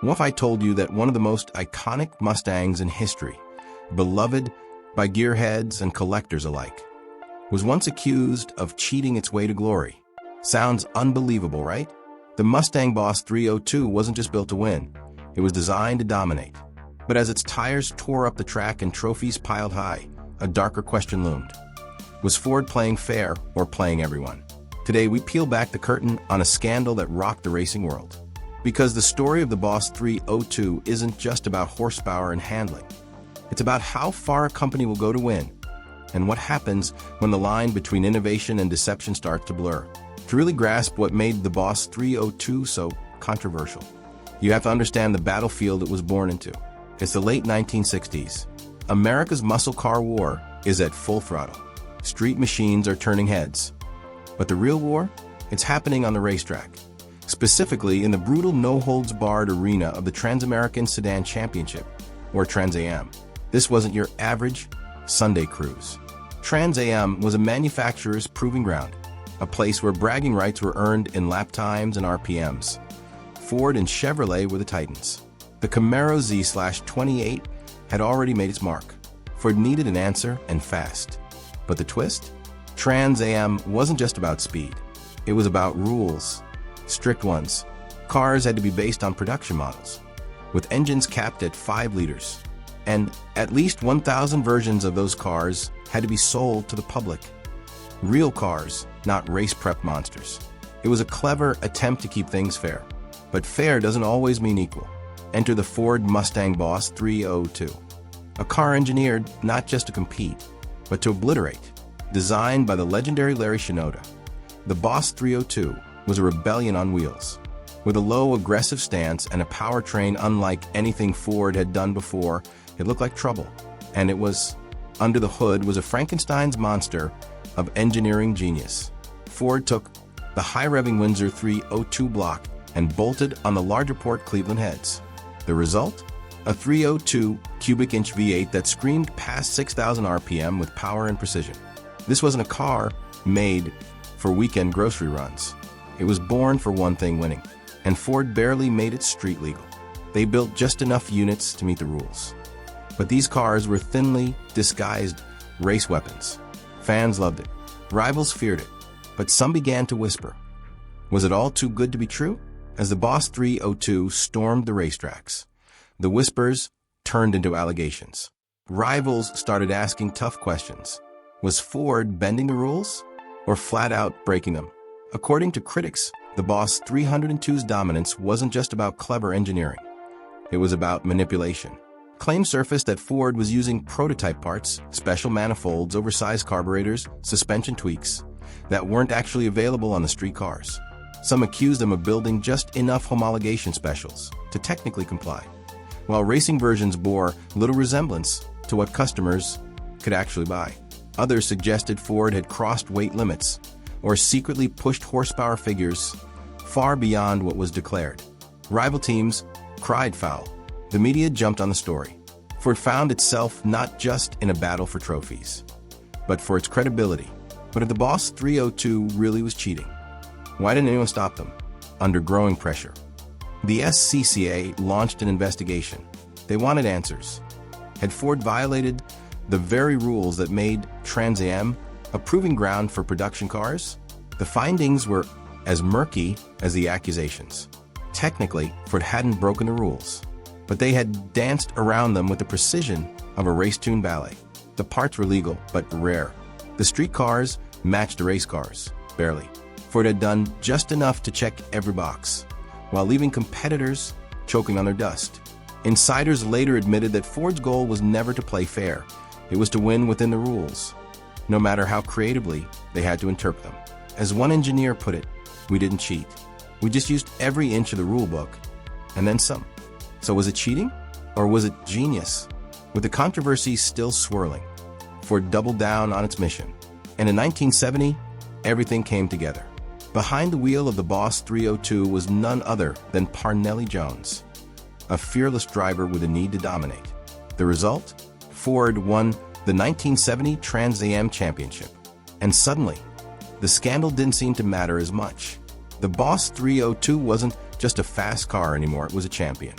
What if I told you that one of the most iconic Mustangs in history, beloved by gearheads and collectors alike, was once accused of cheating its way to glory? Sounds unbelievable, right? The Mustang Boss 302 wasn't just built to win. It was designed to dominate. But as its tires tore up the track and trophies piled high, a darker question loomed. Was Ford playing fair or playing everyone? Today, we peel back the curtain on a scandal that rocked the racing world. Because the story of the Boss 302 isn't just about horsepower and handling. It's about how far a company will go to win, and what happens when the line between innovation and deception starts to blur. To really grasp what made the Boss 302 so controversial, you have to understand the battlefield it was born into. It's the late 1960s. America's muscle car war is at full throttle. Street machines are turning heads. But the real war? It's happening on the racetrack. Specifically in the brutal no-holds-barred arena of the Trans-American Sedan Championship, or Trans Am. This wasn't your average Sunday cruise. Trans Am was a manufacturer's proving ground, a place where bragging rights were earned in lap times and RPMs. Ford and Chevrolet were the titans. The Camaro Z/28 had already made its mark. Ford needed an answer, and fast. But the twist? Trans Am wasn't just about speed. It was about rules. Strict ones. Cars had to be based on production models, with engines capped at 5 liters. And at least 1,000 versions of those cars had to be sold to the public. Real cars, not race prep monsters. It was a clever attempt to keep things fair. But fair doesn't always mean equal. Enter the Ford Mustang Boss 302. A car engineered not just to compete, but to obliterate. Designed by the legendary Larry Shinoda, the Boss 302 was a rebellion on wheels. With a low, aggressive stance and a powertrain unlike anything Ford had done before, it looked like trouble. And it was, under the hood, was a Frankenstein's monster of engineering genius. Ford took the high-revving Windsor 302 block and bolted on the larger port Cleveland heads. The result? A 302 cubic inch V8 that screamed past 6,000 RPM with power and precision. This wasn't a car made for weekend grocery runs. It was born for one thing: winning. And Ford barely made it street legal. They built just enough units to meet the rules. But these cars were thinly disguised race weapons. Fans loved it. Rivals feared it. But some began to whisper. Was it all too good to be true? As the Boss 302 stormed the racetracks, the whispers turned into allegations. Rivals started asking tough questions. Was Ford bending the rules, or flat out breaking them? According to critics, the Boss 302's dominance wasn't just about clever engineering. It was about manipulation. Claims surfaced that Ford was using prototype parts, special manifolds, oversized carburetors, suspension tweaks, that weren't actually available on the street cars. Some accused them of building just enough homologation specials to technically comply, while racing versions bore little resemblance to what customers could actually buy. Others suggested Ford had crossed weight limits or secretly pushed horsepower figures far beyond what was declared. Rival teams cried foul. The media jumped on the story. Ford found itself not just in a battle for trophies, but for its credibility. But if the Boss 302 really was cheating, why didn't anyone stop them? Under growing pressure, the SCCA launched an investigation. They wanted answers. Had Ford violated the very rules that made Trans Am a proving ground for production cars? The findings were as murky as the accusations. Technically, Ford hadn't broken the rules, but they had danced around them with the precision of a race-tuned ballet. The parts were legal, but rare. The street cars matched the race cars, barely. Ford had done just enough to check every box, while leaving competitors choking on their dust. Insiders later admitted that Ford's goal was never to play fair. It was to win within the rules, no matter how creatively they had to interpret them. As one engineer put it, we didn't cheat. We just used every inch of the rule book, and then some. So was it cheating, or was it genius? With the controversy still swirling, Ford doubled down on its mission. And in 1970, everything came together. Behind the wheel of the Boss 302 was none other than Parnelli Jones, a fearless driver with a need to dominate. The result? Ford won the 1970 Trans Am Championship. And suddenly, the scandal didn't seem to matter as much. The Boss 302 wasn't just a fast car anymore, it was a champion.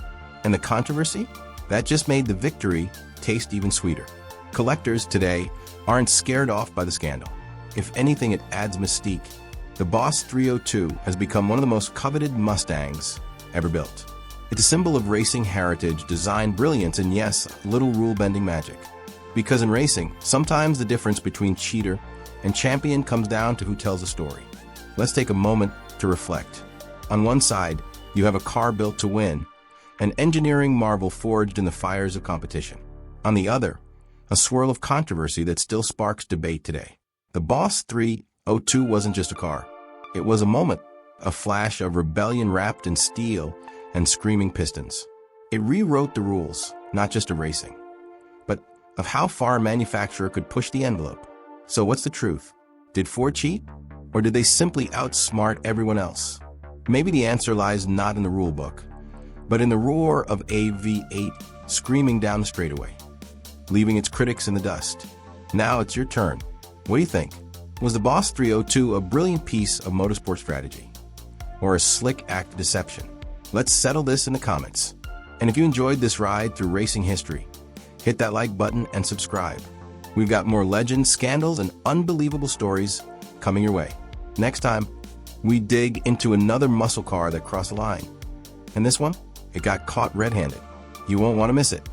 And the controversy? That just made the victory taste even sweeter. Collectors today aren't scared off by the scandal. If anything, it adds mystique. The Boss 302 has become one of the most coveted Mustangs ever built. It's a symbol of racing heritage, design brilliance, and yes, a little rule-bending magic. Because in racing, sometimes the difference between cheater and champion comes down to who tells the story. Let's take a moment to reflect. On one side, you have a car built to win, an engineering marvel forged in the fires of competition. On the other, a swirl of controversy that still sparks debate today. The Boss 302 wasn't just a car. It was a moment, a flash of rebellion wrapped in steel and screaming pistons. It rewrote the rules, not just of racing, but of how far a manufacturer could push the envelope. So what's the truth? Did Ford cheat? Or did they simply outsmart everyone else? Maybe the answer lies not in the rule book, but in the roar of a V8 screaming down the straightaway, leaving its critics in the dust. Now it's your turn. What do you think? Was the Boss 302 a brilliant piece of motorsport strategy, or a slick act of deception? Let's settle this in the comments. And if you enjoyed this ride through racing history, hit that like button and subscribe. We've got more legends, scandals, and unbelievable stories coming your way. Next time, we dig into another muscle car that crossed the line. And this one, it got caught red-handed. You won't want to miss it.